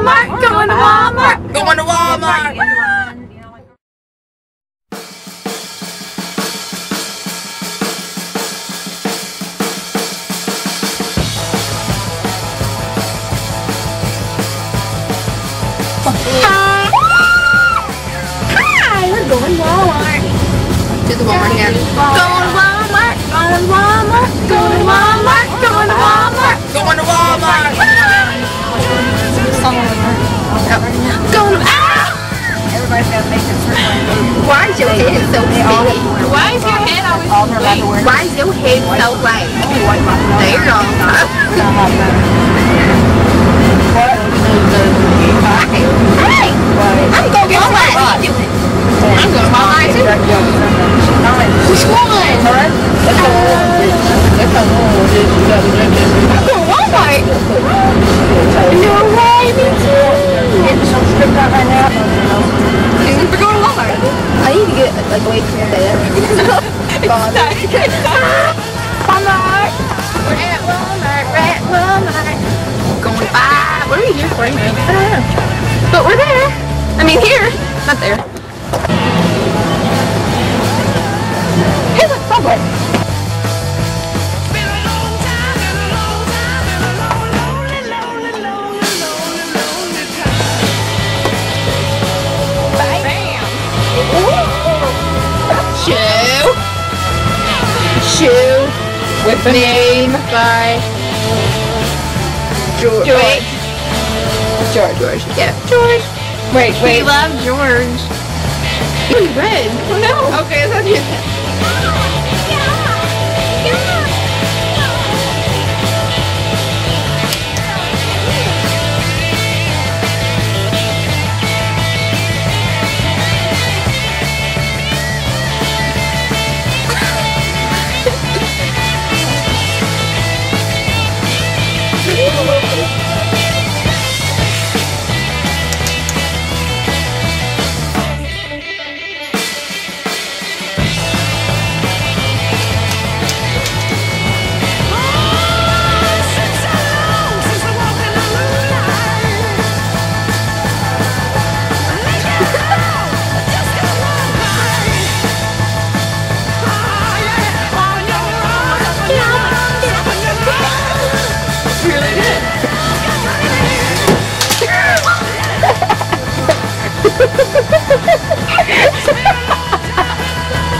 Walmart. Going to Walmart. Going to Walmart. Hi, we're going to Walmart. To the Walmart again. Going to Walmart. Going to Walmart. Going to Walmart. Going to Walmart. Going to Walmart. Going to Everybody's got to make this first one. Why is your head so big? Why is your head always big? Why is your head so white? There you go. Hey! I'm going to Walmart. I'm going to Walmart too. Which one? I'm going to Walmart. No way, me too. Getting some stripped out right now. We're going to Walmart. I need to get like away from there. Walmart. We're at Walmart. We're at Walmart. Going to buy. What are we here for? I don't know. But we're there. I mean here, not there. Hey, look, Songbird. Shoe with the name by George. George. Yeah, George. Wait. We love George. It's red. Oh no. Okay, that's it.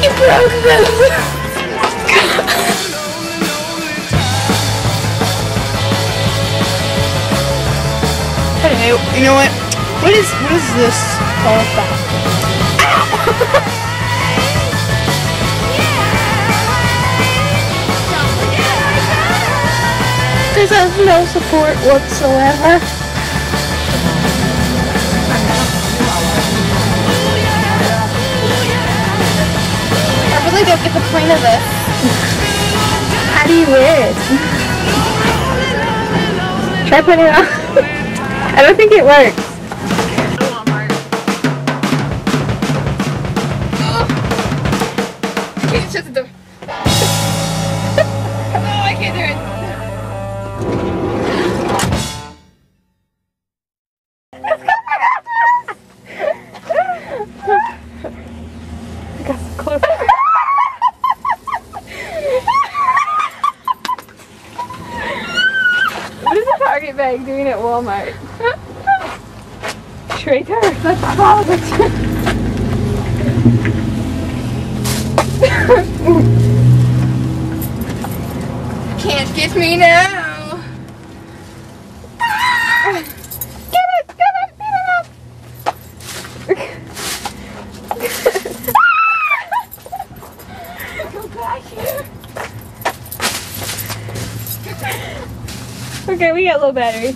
You broke this. Hey, you know what? What is this all about? This has no support whatsoever. I really don't get the point of this. How do you wear it? Try putting it on. I don't think it works. Can you shut the door? No, I can't do it. I got so close. What is a Target bag doing at Walmart? Traitor, that's all. Can't get me now. Get it up. Go back here. Okay, we got low battery.